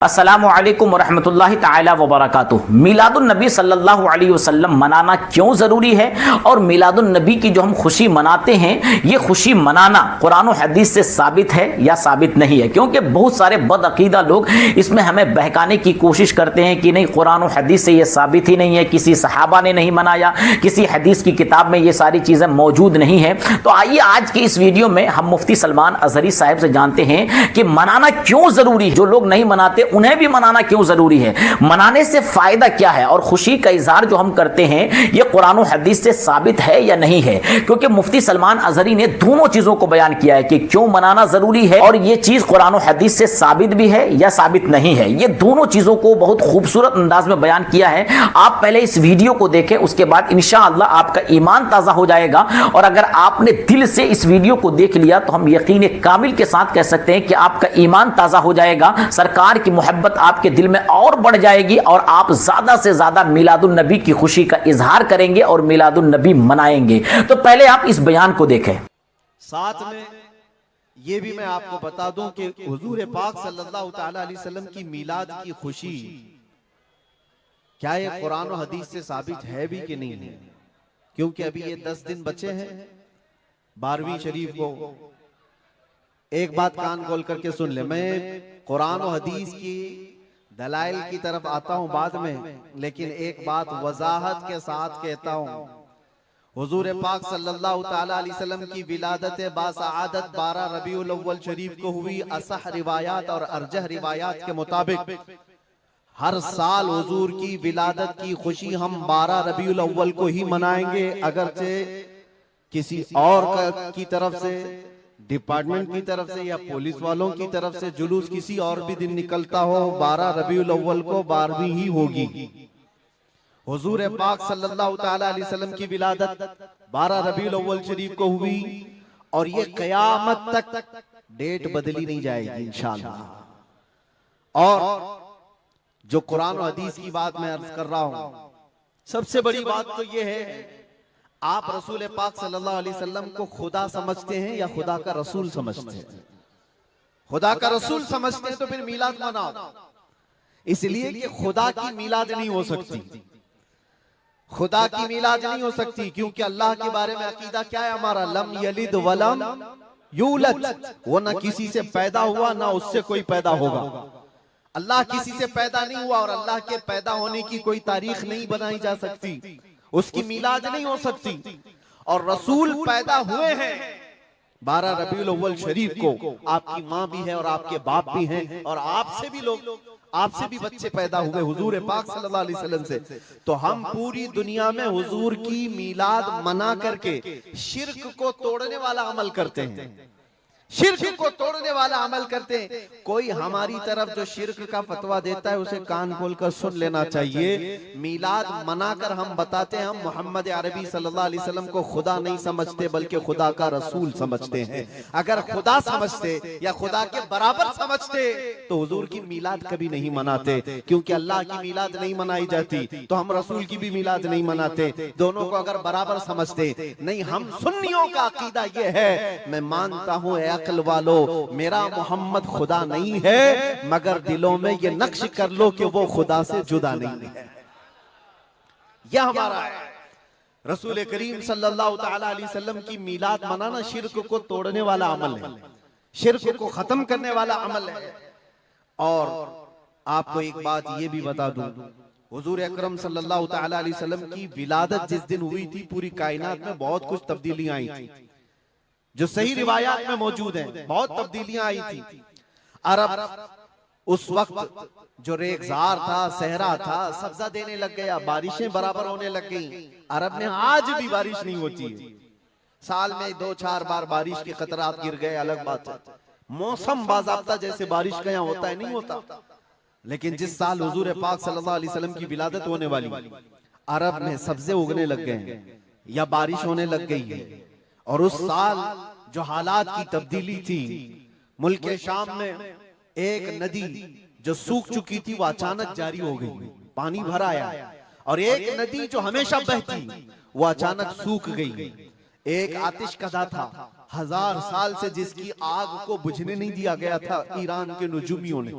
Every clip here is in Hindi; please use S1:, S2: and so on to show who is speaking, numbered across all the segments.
S1: अस्सलामु अलैकुम वरहमतुल्लाहि ताला वबरकातुहू। मिलादुन नबी सल्लल्लाहु अलैहि वसल्लम मनाना क्यों ज़रूरी है और मिलादुन नबी की जो हम खुशी मनाते हैं ये खुशी मनाना कुरान और हदीस से साबित है या साबित नहीं है। क्योंकि बहुत सारे बदअकीदा लोग इसमें हमें बहकाने की कोशिश करते हैं कि नहीं, कुरान और हदीस से ये साबित ही नहीं है, किसी सहाबा ने नहीं मनाया, किसी हदीस की किताब में ये सारी चीज़ें मौजूद नहीं है। तो आइए आज की इस वीडियो में हम मुफ्ती सलमान अजहरी साहब से जानते हैं कि मनाना क्यों ज़रूरी है, जो लोग नहीं मनाते उन्हें भी मनाना क्यों जरूरी है, मनाने से फायदा क्या है और खुशी का इजहार जो हम करते हैं ये कुरान और हदीस से साबित है या नहीं है। क्योंकि मुफ्ती सलमान अजहरी ने दोनों चीजों को बयान किया है कि क्यों मनाना जरूरी है और ये चीज कुरान और हदीस से साबित भी है या साबित नहीं है। ये दोनों चीजों को बहुत खूबसूरत अंदाज में बयान किया है। आप पहले इस वीडियो को देखें, उसके बाद इंशाअल्लाह आपका ईमान ताजा हो जाएगा। और अगर आपने दिल से इस वीडियो को देख लिया तो हम यकीन कामिल के साथ कह सकते हैं कि आपका ईमान ताजा हो जाएगा, सरकार की मोहब्बत आपके दिल में और बढ़ जाएगी और आप ज्यादा से ज्यादा मिलादुन नबी की खुशी का इजहार करेंगे और मिलादुन नबी मनाएंगे। तो पहले आप इस बयान को देखें।
S2: साथ में ये भी मैं आपको बता दूं कि हुजूर पाक सल्लल्लाहु ताला अलैहि वसल्लम की मिलाद की खुशी क्या ये कुरान और हदीस से साबित है भी कि नहीं है। क्योंकि अभी ये 10 दिन बचे हैं 12वीं शरीफ को। एक बात कान खोल करके सुन ले, मैं कुरान और हदीस की दलाइल की तरफ आता हूं बाद में, लेकिन एक बात वजाहत के साथ कहता हूं। हुजूर पाक सल्लल्लाहु ताला अलैहि वसल्लम की विलादत बासआदत 12 रबीउल अव्वल शरीफ को हुई। असह रिवायात और अरजह रिवायात के मुताबिक हर साल हुजूर की विलादत की खुशी हम 12 रबीउल अव्वल को ही मनाएंगे। अगरचे किसी और की तरफ से, डिपार्टमेंट की तरफ से या पुलिस वालों की तरफ से जुलूस किसी और भी दिन निकलता हो, 12 रबीउल अव्वल को 12वीं ही होगी। हुजूर पाक सल्लल्लाहु ताला अलैहि वसल्लम की विलादत 12 रबीउल अव्वल शरीफ को हुई और ये कयामत तक डेट बदली नहीं जाएगी इंशाअल्लाह। और जो कुरान और हदीस की बात मैं अर्ज कर रहा हूं, सबसे बड़ी बात तो ये है, आप रसूल पाक सल्लल्लाहु अलैहि वसल्लम को खुदा समझते हैं या खुदा का रसूल समझते हैं? खुदा का रसूल समझते हैं तो फिर मिलाद मनाओ। इसलिए कि खुदा की मिलाद नहीं हो सकती, खुदा की मिलाद नहीं हो सकती। क्योंकि अल्लाह के बारे में अकीदा क्या है हमारा? लम यलिद वलम यूलद, वो ना किसी से पैदा हुआ ना उससे कोई पैदा होगा। अल्लाह किसी से पैदा नहीं हुआ और अल्लाह के पैदा होने की कोई तारीख नहीं बनाई जा सकती, उसकी मिलाद नहीं हो सकती। और रसूल पैदा हुए हैं 12 रबीउल अव्वल शरीफ को। आपकी माँ भी है और आपके बाप भी हैं और आपसे भी लोग, आपसे भी बच्चे पैदा हुए हुजूर पाक सल्लल्लाहु अलैहि वसल्लम से। तो हम पूरी दुनिया में हुजूर की मिलाद मना करके शिर्क को तोड़ने वाला अमल करते हैं, शिर्क को तोड़ने वाला अमल करते हैं। कोई हमारी तरफ जो शिर्क का फतवा देता है उसे कान खोलकर सुन लेना चाहिए। मिलाद मनाकर हम बताते हैं हम मोहम्मद अरबी सल्लल्लाहु अलैहि वसल्लम को खुदा नहीं समझते बल्कि खुदा का रसूल समझते हैं। अगर खुदा समझते या खुदा के बराबर समझते तो हुजूर की मिलाद कभी नहीं मनाते। क्योंकि अल्लाह की मिलाद नहीं मनाई जाती तो हम रसूल की भी मिलाद नहीं मनाते। दोनों को अगर बराबर समझते नहीं, हम सुन्नियों का अकीदा यह है, मैं मानता हूं अक्ल वालो मेरा मोहम्मद खुदा नहीं है, मगर दिलों में ये नक्श कर लो कि वो खुदा से जुदा नहीं है। यह हमारा है। रसूल करीम सल्लल्लाहु ताला अलैहि वसल्लम की मिलाद मनाना शिर्क को तोड़ने वाला अमल है, शिर्क को खत्म करने वाला अमल है। और आपको एक बात ये भी बता दूं, हुजूर अकरम सल्लल्लाहु ताला अलैहि वसल्लम की विलादत जिस दिन हुई थी पूरी कायनात में बहुत कुछ तब्दीलियां आई थी, जो सही रिवायात में मौजूद हैं। बहुत तब्दीलियां आई थी। अरब उस वक्त जो रेगजार था, सहरा था, सब्जा देने लग गया, बारिशें बराबर होने लग गई। अरब में आज भी बारिश नहीं होती है, साल में 2-4 बार बारिश के खतरात गिर गए, अलग बात है। मौसम बाज़ाब्ता जैसे बारिश का यहाँ होता है नहीं होता। लेकिन जिस साल हुजूर पाक सल्लल्लाहु अलैहि वसल्लम की विलादत होने वाली, अरब में सब्जे उगने लग गए हैं या बारिश होने लग गई है। और उस साल जो हालात की तब्दीली थी, मुल्क शाम में एक नदी जो सूख चुकी थी वो अचानक जारी हो गई, पानी भर आया। और एक नदी जो हमेशा बहती वो अचानक सूख गई। एक आतिश कदा था 1000 साल से जिसकी आग को बुझने नहीं दिया गया था ईरान के नुजूमियों ने,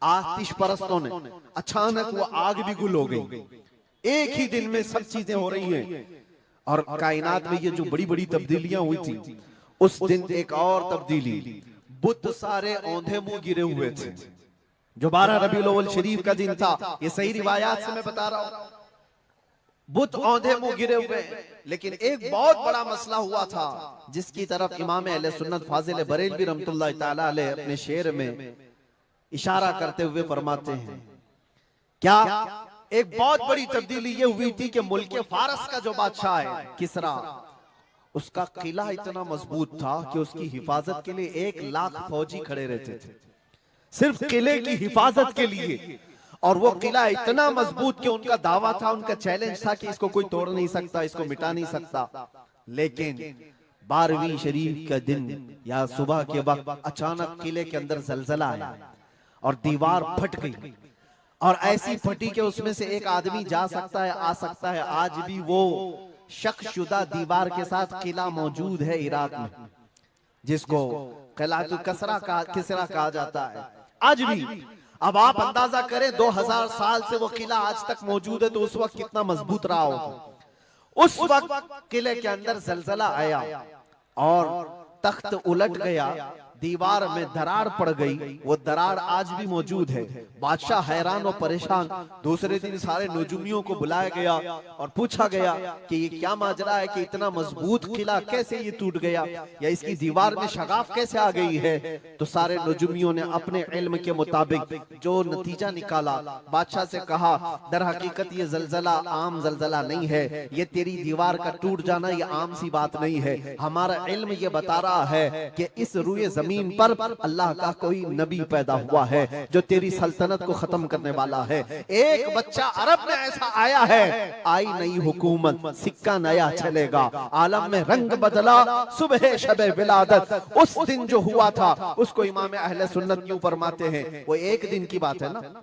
S2: आतिश परस्तों ने, अचानक वो आग भी गुल हो गई। एक ही दिन में सब चीजें हो रही हैं और कायनात में ये जो बड़ी बड़ी तब्दीलियां हुई थी, उस दिन एक और तब्दीली, बुत सारे औंधे मुंह गिरे हुए थे। जो 12 रबीउल अव्वल शरीफ का दिन था, ये सही रिवायात से मैं बता रहा हूं, बुत औंधे मुंह गिरे हुए। लेकिन एक बहुत बड़ा मसला हुआ था जिसकी तरफ इमाम अहले सुन्नत फाजिल बरेलवी रहमतुल्लाह ताला अलैह अपने शेर में इशारा करते हुए फरमाते हैं, क्या एक बहुत बड़ी तब्दीली ये हुई थी कि मुल्क फारस का जो बादशाह है किसरा, उसका किला इतना मजबूत था कि उसकी हिफाजत के लिए 1 लाख फौजी खड़े रहते थे, सिर्फ किले की हिफाजत के लिए। और वो किला इतना मजबूत कि उनका दावा था, उनका चैलेंज था कि इसको कोई तोड़ नहीं सकता, इसको मिटा नहीं सकता। लेकिन 12वीं शरीफ का दिन या सुबह के वक्त अचानक किले के अंदर जलजला आया और दीवार फट गई, और ऐसी फटी कि उसमें से एक आदमी जा सकता है, आ सकता है। आज भी वो शक्शुदा दीवार के साथ किला मौजूद है इराक में, जिसको किलातुल किसरा कहा जाता है आज भी। अब आप अंदाजा करें 2000 साल से वो किला आज तक मौजूद है, तो उस वक्त कितना मजबूत रहा होगा। उस वक्त किले के अंदर जलजला आया और तख्त उलट गया, दीवार में दरार पड़ गई। वो दरार आज भी मौजूद है। बादशाह हैरान और परेशान। दूसरे दिन सारे नजूमियों को बुलाया गया और पूछा गया कि ये क्या माजरा है कि इतना मजबूत किला कैसे ये टूट गया, या इसकी दीवार में शगाफ कैसे आ गई है। तो सारे नजूमियों ने अपने इल्म के मुताबिक जो नतीजा निकाला, बादशाह से कहा, दर हकीकत ये जलजला आम जलजला नहीं है, ये तेरी दीवार का टूट जाना ये आम सी बात नहीं है। हमारा इल्म ये बता रहा है कि इस रुए जमीन पर अल्लाह का कोई नबी पैदा हुआ है जो तेरी सल्तनत को खत्म करने वाला है। एक बच्चा अरब में ऐसा आया है, आई नई हुकूमत, सिक्का नया चलेगा, आलम में रंग बदला, सुबह शबे विलादत। उस दिन जो हुआ था उसको इमाम अहले सुन्नत क्यों फरमाते हैं, वो एक दिन की बात है ना।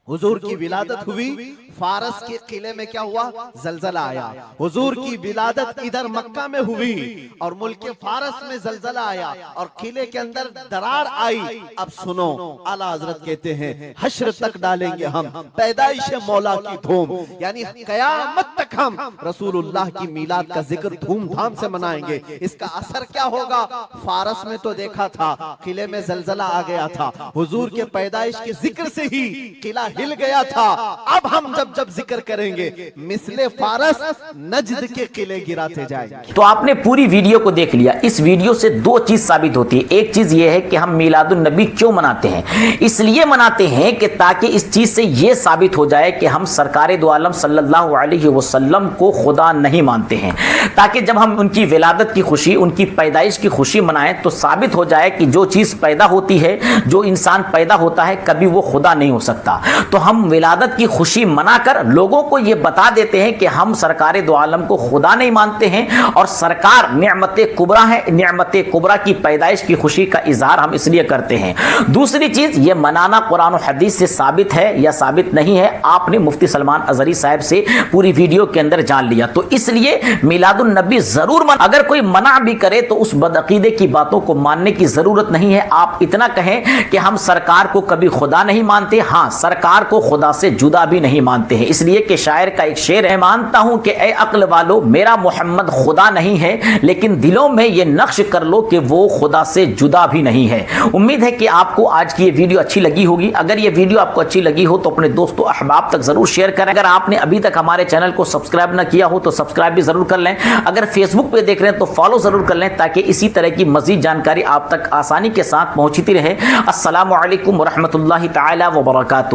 S2: हुजूर की विलादत हुई, फारस के किले में क्या हुआ, जलजला आया। हुजूर की विलादत इधर मक्का में हुई और मुल्क फारस में जलजला आया और किले के अंदर दरार आई। अब सुनो, आला हजरत कहते हैं, हश्र तक डालेंगे हम पैदाइश मौला की धूम, यानी कयामत तक हम रसूलुल्लाह की मिलाद का जिक्र धूमधाम से मनाएंगे। इसका असर क्या होगा, फारस में तो देखा था किले में जलजला आ गया था, हुजूर के पैदाइश के जिक्र से ही किला हिल गया था। अब हम जब जब जिक्र करेंगे मिसले फारस नजद के किले गिराते जाएंगे।
S1: तो आपने पूरी वीडियो को देख लिया। इस वीडियो से 2 चीज साबित होती है। एक चीज यह है कि हम मिलादुन नबी क्यों मनाते हैं, इसलिए मनाते हैं कि ताकि इस चीज से यह साबित हो जाए कि हम सरकारे दो आलम सल्लल्लाहु अलैहि वसल्लम को खुदा नहीं मानते हैं, ताकि जब हम उनकी विलादत की खुशी, उनकी पैदाइश की खुशी मनाएं तो साबित हो जाए कि जो चीज पैदा होती है, जो इंसान पैदा होता है, कभी वो खुदा नहीं हो सकता। तो हम विलादत की खुशी मनाकर लोगों को यह बता देते हैं कि हम सरकारे दो आलम को खुदा नहीं मानते हैं और सरकार निअमत कुबरा है, निअमत कुबरा की पैदाइश की खुशी का इजहार हम इसलिए करते हैं। दूसरी चीज, यह मनाना कुरान और हदीस से साबित है या साबित नहीं है, आपने मुफ्ती सलमान अजहरी साहब से पूरी वीडियो के अंदर जान लिया। तो इसलिए मिलादुन नबी जरूर अगर कोई मना भी करे तो उस बदअकीदे की बातों को मानने की जरूरत नहीं है। आप इतना कहें कि हम सरकार को कभी खुदा नहीं मानते, हाँ सरकार को खुदा से जुदा भी नहीं मानते हैं। इसलिए कि शायर का एक शेर है, मानता हूं कि ए अक्ल वालों मेरा मोहम्मद खुदा नहीं है, लेकिन दिलों में यह नक्श कर लो कि वो खुदा से जुदा भी नहीं है। उम्मीद है कि आपको आज की ये वीडियो अच्छी लगी होगी। अगर ये वीडियो आपको अच्छी लगी हो तो अपने दोस्तों अहबाब तक जरूर शेयर करें। अगर आपने अभी तक हमारे चैनल को सब्सक्राइब ना किया हो तो सब्सक्राइब भी जरूर कर लें। अगर फेसबुक पे देख रहे हैं तो फॉलो जरूर कर लें, ताकि इसी तरह की मजीद जानकारी आप तक आसानी के साथ पहुंचती रहे। अस्सलामु अलैकुम व रहमतुल्लाहि तआला व बरकातुहू।